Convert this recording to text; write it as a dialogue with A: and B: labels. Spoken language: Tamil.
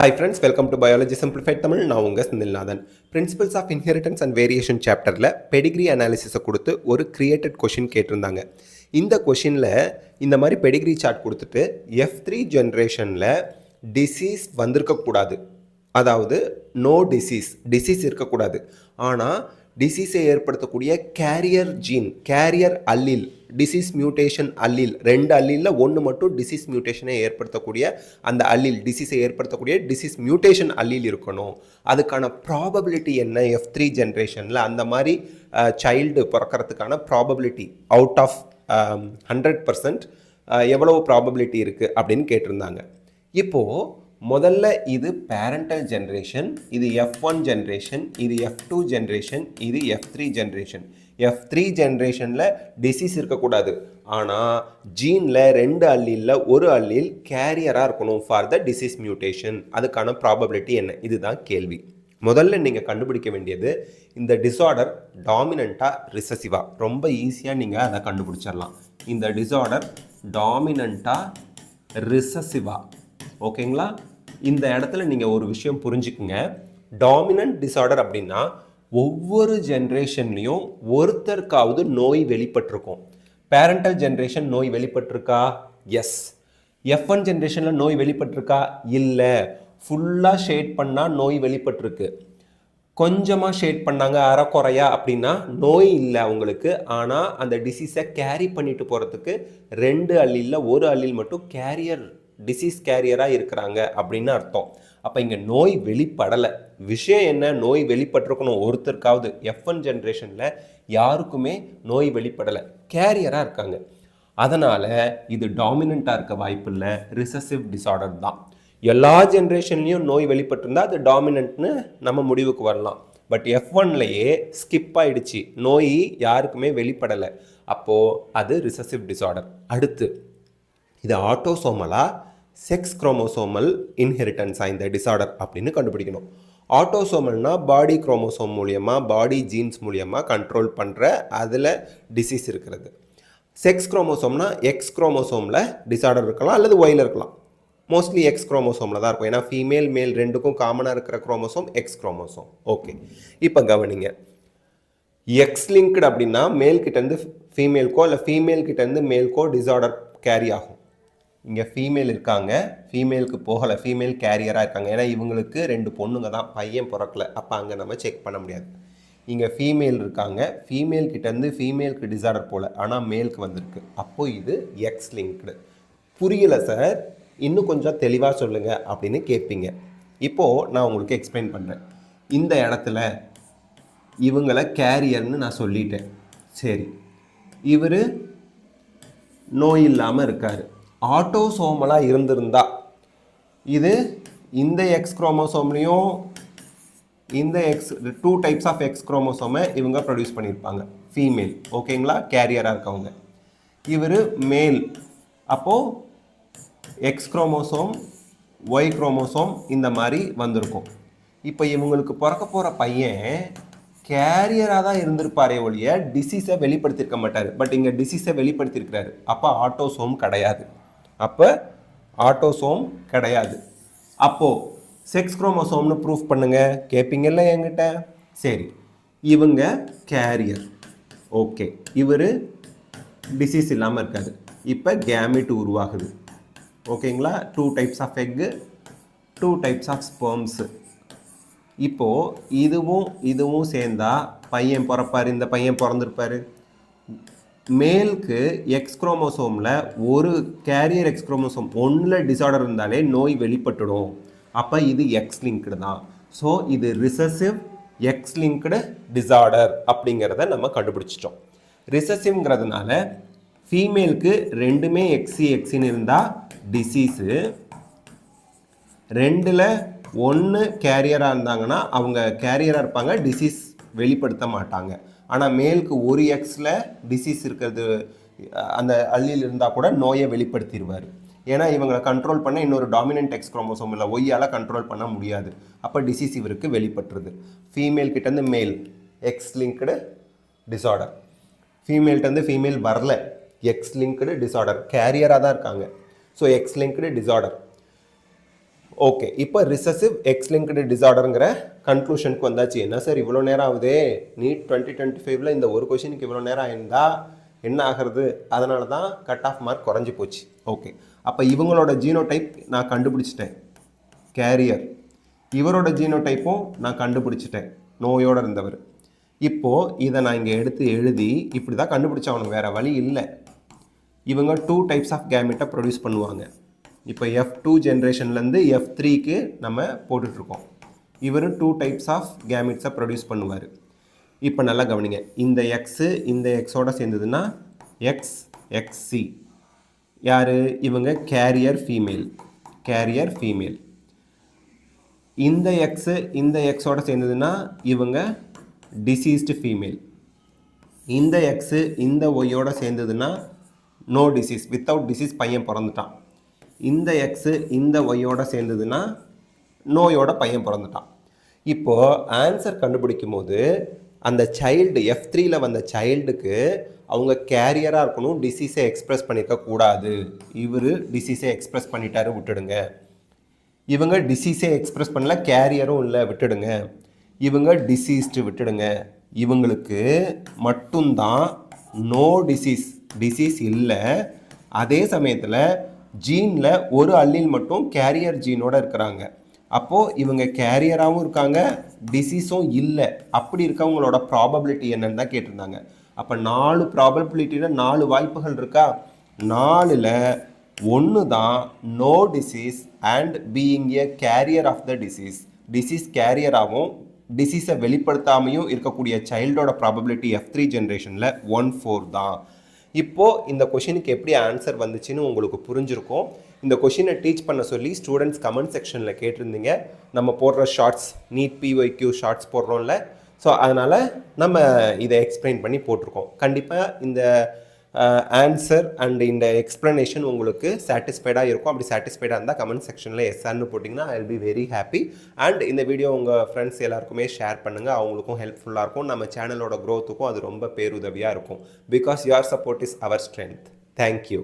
A: Hi friends, welcome to Biology Simplified Tamil. நான் உங்க Senthilnathan. Principles of Inheritance and Variation சாப்டரில் பெடிகிரி அனாலிசிஸை கொடுத்து ஒரு கிரியேட்டட் கொஷின் கேட்டிருந்தாங்க. இந்த கொஷினில் இந்த மாதிரி பெடிகிரி சார்ட் கொடுத்துட்டு F3 ஜென்ரேஷனில் டிசீஸ் வந்திருக்கக்கூடாது, அதாவது நோ டிசீஸ் இருக்கக்கூடாது, ஆனால் டிசீஸை ஏற்படுத்தக்கூடிய carrier gene, carrier allele, disease mutation allele, ரெண்டு அல்லீலில் ஒன்று மட்டும் டிசீஸ் மியூட்டேஷனை ஏற்படுத்தக்கூடிய அந்த அல்லீல், டிசீஸை ஏற்படுத்தக்கூடிய டிசீஸ் மியூட்டேஷன் அல்லீல் இருக்கணும். அதுக்கான ப்ராபபிலிட்டி என்ன F3 ஜென்ரேஷனில் அந்த மாதிரி சைல்டு பிறக்கிறதுக்கான ப்ராபபிலிட்டி அவுட் ஆஃப் 100% எவ்வளவு ப்ராபபிலிட்டி இருக்குது அப்படின்னு கேட்டிருந்தாங்க. இப்போது முதல்ல இது பேரண்டல் ஜென்ரேஷன், இது F1 ஜென்ரேஷன், இது F2 ஜென்ரேஷன், இது F3 ஜென்ரேஷன். F3 ஜென்ரேஷனில் டிசீஸ் இருக்கக்கூடாது, ஆனால் ஜீனில் ரெண்டு அல்லீலில் ஒரு அல்லீல் கேரியராக இருக்கணும் ஃபார் த டிசீஸ் மியூட்டேஷன். அதுக்கான ப்ராபபிலிட்டி என்ன? இதுதான் கேள்வி. முதல்ல நீங்கள் கண்டுபிடிக்க வேண்டியது இந்த டிஸார்டர் டாமினண்ட்டாக ரிசசிவா. ரொம்ப ஈஸியாக நீங்கள் அதை கண்டுபிடிச்சிடலாம். இந்த டிஸார்டர் டாமினண்ட்டாக ரிசசிவா. ஓகேங்களா? இந்த இடத்துல நீங்கள் ஒரு விஷயம் புரிஞ்சுக்குங்க. டாமினன்ட் டிஸார்டர் அப்படின்னா ஒவ்வொரு ஜென்ரேஷன்லேயும் ஒருத்தருக்காவது நோய் வெளிப்பட்டிருக்கும். பேரண்டல் ஜென்ரேஷன் நோய் வெளிப்பட்டிருக்கா? எஸ். F1 ஜென்ரேஷனில் நோய் வெளிப்பட்டிருக்கா? இல்லை. ஃபுல்லாக ஷேட் பண்ணால் நோய் வெளிப்பட்டிருக்கு, கொஞ்சமாக ஷேட் பண்ணாங்க அறக்குறையா அப்படின்னா நோய் இல்லை அவங்களுக்கு, ஆனால் அந்த டிசீஸை கேரி பண்ணிட்டு போகிறதுக்கு ரெண்டு அல்லீலில் ஒரு அல்லீல் மட்டும் கேரியர், டிசீஸ் கேரியராக இருக்கிறாங்க அப்படின்னு அர்த்தம். அப்போ இங்கே நோய் வெளிப்படலை. விஷயம் என்ன? நோய் வெளிப்பட்டிருக்கணும் ஒருத்தருக்காவது. F1 ஜென்ரேஷனில் யாருக்குமே நோய் வெளிப்படலை, கேரியராக இருக்காங்க. அதனால் இது டாமினண்ட்டாக இருக்க வாய்ப்பு இல்லை, ரிசசிவ் டிஸார்டர் தான். எல்லா ஜென்ரேஷன்லேயும் நோய் வெளிப்பட்டிருந்தால் அது டாமினண்ட்னு நம்ம முடிவுக்கு வரலாம். பட் F1லேயே ஸ்கிப் ஆகிடுச்சு, நோய் யாருக்குமே வெளிப்படலை, அப்போது அது ரிசசிவ் டிஸார்டர். அடுத்து இது ஆட்டோசோமலா செக்ஸ் குரோமோசோமல் இன்ஹெரிட்டன்ஸாக இந்த டிஸார்டர் அப்படின்னு கண்டுபிடிக்கணும். ஆட்டோசோமல்னா பாடி குரோமோசோம் மூலியமாக, பாடி ஜீன்ஸ் மூலியமாக கண்ட்ரோல் பண்ணுற அதில் டிசீஸ் இருக்கிறது. செக்ஸ் குரோமோசோம்னா எக்ஸ் குரோமோசோமில் டிஸார்டர் இருக்கலாம் அல்லது ஒயில் இருக்கலாம். மோஸ்ட்லி எக்ஸ் குரோமோசோமில் தான் இருக்கும், ஏன்னா ஃபீமேல் மேல் ரெண்டுக்கும் காமனாக இருக்கிற குரோமோசோம் எக்ஸ் குரோமோசோம். ஓகே, இப்போ கவனிங்க. எக்ஸ் லிங்க்டு அப்படின்னா மேல் கிட்டேருந்து ஃபீமேல்க்கோ இல்லை ஃபீமேல் கிட்டேருந்து மேல்க்கோ டிஸார்டர் கேரி ஆகும். இங்கே ஃபீமேல் இருக்காங்க, ஃபீமேலுக்கு போகலை, ஃபீமேல் கேரியராக இருக்காங்க, ஏன்னா இவங்களுக்கு ரெண்டு பொண்ணுங்க தான், பையன் பிறக்கலை, அப்போ அங்கே நம்ம செக் பண்ண முடியாது. இங்கே ஃபீமேல் இருக்காங்க, ஃபீமேல் கிட்டேருந்து ஃபீமேலுக்கு டிஸார்டர் போகல, ஆனால் மேலுக்கு வந்திருக்கு, அப்போது இது எக்ஸ் லிங்க்டு. புரியலை சார், இன்னும் கொஞ்சம் தெளிவாக சொல்லுங்கள் அப்படின்னு கேட்பீங்க. இப்போது நான் உங்களுக்கு எக்ஸ்பிளைன் பண்ணுறேன். இந்த இடத்துல இவங்களை கேரியர்னு நான் சொல்லிட்டேன். சரி, இவர் நோய் இல்லாமல் இருக்கார். ஆட்டோசோமலாக இருந்திருந்தா இது இந்த எக்ஸ் குரோமோசோம்லேயும் இந்த டூ டைப்ஸ் ஆஃப் எக்ஸ் குரோமோசோமை இவங்க ப்ரொடியூஸ் பண்ணியிருப்பாங்க, ஃபீமேல். ஓகேங்களா? கேரியராக இருக்கவங்க. இவர் மேல், அப்போது எக்ஸ் குரோமோசோம் ஒய் குரோமோசோம் இந்த மாதிரி வந்திருக்கும். இப்போ இவங்களுக்கு பிறக்க போகிற பையன் கேரியராக தான் இருந்திருப்பாரே ஒழிய டிசீஸை வெளிப்படுத்தியிருக்க மாட்டார். பட் இங்கே டிசீஸை வெளிப்படுத்தியிருக்கிறாரு, அப்போ ஆட்டோசோம் கிடையாது. அப்போது செக்ஸ் குரோமோசோம்னு ப்ரூஃப் பண்ணுங்கள் கேட்பீங்கல்ல என்கிட்ட. சரி, இவங்க கேரியர். ஓகே, இவர் டிசீஸ் இல்லாமல் இருக்காது. இப்போ கேமிட் உருவாகுது. ஓகேங்களா? 2 types of egg, 2 types of sperms. இப்போது இதுவும் சேர்ந்தா பையன் பிறப்பார், இந்த பையன் பிறந்திருப்பார். மேலுக்கு எக்ஸ் குரோமோசோமில் ஒரு கேரியர் எக்ஸ் குரோமோசோம் ஒன்றில் டிஸார்டர் இருந்தாலே நோய் வெளிப்பட்டுடும். அப்போ இது எக்ஸ் லிங்க்டு தான். ஸோ இது ரிசசிவ் எக்ஸ் லிங்க்டு டிஸார்டர் அப்படிங்கிறத நம்ம கண்டுபிடிச்சிட்டோம். ரிசசிவ்ங்கிறதுனால ஃபீமேலுக்கு ரெண்டுமே எக்ஸின்னு இருந்தால் டிசீஸு, ரெண்டில் ஒன்று கேரியராக இருந்தாங்கன்னா அவங்க கேரியராக இருப்பாங்க, டிசீஸ் வெளிப்படுத்த மாட்டாங்க. ஆனால் மேலுக்கு ஒரு எக்ஸில் டிசீஸ் இருக்கிறது, அந்த அல்லீல் இருந்தால் கூட நோயை வெளிப்படுத்திடுவார். ஏன்னா இவங்களை கண்ட்ரோல் பண்ண இன்னொரு டாமினன்ட் எக்ஸ் குரோமோசோம் இல்லை ஒய்யால் கண்ட்ரோல் பண்ண முடியாது. அப்போ டிசீஸ் இவருக்கு வெளிப்பட்டுருது. ஃபீமேல் கிட்டேருந்து மேல் எக்ஸ் லிங்க்டு டிஸார்டர், ஃபீமேல்கிட்டேருந்து ஃபீமேல் வரல, எக்ஸ் லிங்க்டு டிஸார்டர், கேரியராக தான் இருக்காங்க. So X linked disorder. Okay, இப்போ ரிசசிவ் எக்ஸ் லிங்க்டு டிசார்டருங்கிற கன்க்ளூஷனுக்கு வந்தாச்சு. என்ன சார் இவ்வளோ நேரம் ஆகுதே, நீட் 2025ல் இந்த ஒரு கொஷினுக்கு இவ்வளோ நேரம் ஆயிருந்தா என்ன ஆகிறது, அதனால தான் கட் ஆஃப் மார்க் குறைஞ்சி போச்சு. ஓகே, அப்போ இவங்களோட ஜீனோடைப் நான் கண்டுபிடிச்சிட்டேன், கேரியர். இவரோட ஜீனோடைப்பும் நான் கண்டுபிடிச்சிட்டேன், நோயோடு இருந்தவர். இப்போது இதை நான் இங்கே எடுத்து எழுதி இப்படி தான் கண்டுபிடிச்சாகணும், வேறு வழி இல்லை. இவங்க 2 டைப்ஸ் ஆஃப் கேமெட்டை ப்ரொடியூஸ் பண்ணுவாங்க. இப்போ F2 ஜென்ரேஷன்லேருந்து F3க்கு நம்ம போட்டுட்ருக்கோம். இவர் 2 டைப்ஸ் ஆஃப் கேமெட்ஸை ப்ரொடியூஸ் பண்ணுவார். இப்போ நல்லா கவனிங்க, இந்த எக்ஸு இந்த எக்ஸோட சேர்ந்ததுன்னா XXC. யார் இவங்க? Carrier female, carrier female. இந்த எக்ஸு இந்த எக்ஸோட சேர்ந்ததுன்னா இவங்க டிசீஸ்டு ஃபீமேல். இந்த எக்ஸு இந்த ஒய்யோட சேர்ந்ததுன்னா நோ டிசீஸ், வித்தவுட் டிசீஸ், பையன் பிறந்துட்டான். இந்த எக்ஸு இந்த ஒய்யோட சேர்ந்ததுன்னா நோயோட பையன் பிறந்துட்டான். இப்போது ஆன்சர் கண்டுபிடிக்கும் போது அந்த சைல்டு F3ல வந்த சைல்டுக்கு அவங்க கேரியராக இருக்கணும், டிசீஸை எக்ஸ்ப்ரெஸ் பண்ணியிருக்க கூடாது. இவர் டிசீஸை எக்ஸ்ப்ரெஸ் பண்ணிட்டாரு, விட்டுடுங்க. இவங்க டிசீஸை எக்ஸ்ப்ரெஸ் பண்ணல, கேரியரும் இல்லை, விட்டுடுங்க. இவங்க டிசீஸ்டு, விட்டுடுங்க. இவங்களுக்கு மட்டும்தான் நோ டிசீஸ், டிசீஸ் இல்லை. அதே சமயத்தில் ஜீனில் ஒரு அல்லீல் மட்டும் கேரியர் ஜீனோட இருக்கிறாங்க. அப்போது இவங்க கேரியராகவும் இருக்காங்க, டிசீஸும் இல்லை. அப்படி இருக்கவங்களோட ப்ராபபிலிட்டி என்னன்னு தான் கேட்டிருந்தாங்க. அப்போ 4 ப்ராபபிலிட்டியில் 4 வாய்ப்புகள் இருக்கா? 4ல் 1 தான் no disease and being a carrier of the disease. Disease கேரியராகவும் டிசீஸை வெளிப்படுத்தாமையும் இருக்கக்கூடிய சைல்டோட ப்ராபபிலிட்டி F3 ஜென்ரேஷனில் 1/4 தான். இப்போது இந்த கொஷினுக்கு எப்படி ஆன்சர் வந்துச்சுன்னு உங்களுக்கு புரிஞ்சிருக்கும். இந்த கொஷினை டீச் பண்ண சொல்லி ஸ்டூடெண்ட்ஸ் கமெண்ட் செக்ஷனில் கேட்டிருந்தீங்க. நம்ம போடுற ஷார்ட்ஸ், நீட் PYQ ஷார்ட்ஸ் போடுறோம்ல, ஸோ அதனால் நம்ம இதை எக்ஸ்பிளைன் பண்ணி போட்டிருக்கோம். கண்டிப்பாக இந்த ஆன்சர் அண்ட் இந்த எக்ஸ்ப்ளனேஷன் உங்களுக்கு சாட்டிஸ்ஃபைடாக இருக்கும். அப்படி சாட்டிஸ்ஃபைடாக இருந்தால் கமெண்ட் செக்ஷனில் எஸ்ஆர்னு போட்டிங்கன்னா I will be very happy. And இந்த வீடியோ உங்கள் ஃப்ரெண்ட்ஸ் எல்லாருக்குமே ஷேர் பண்ணுங்கள், அவங்களுக்கும் ஹெல்ப்ஃபுல்லாக இருக்கும். நம்ம சேனலோட க்ரோத்துக்கும் அது ரொம்ப பேருதவியாக இருக்கும். Because your support is our strength. Thank you.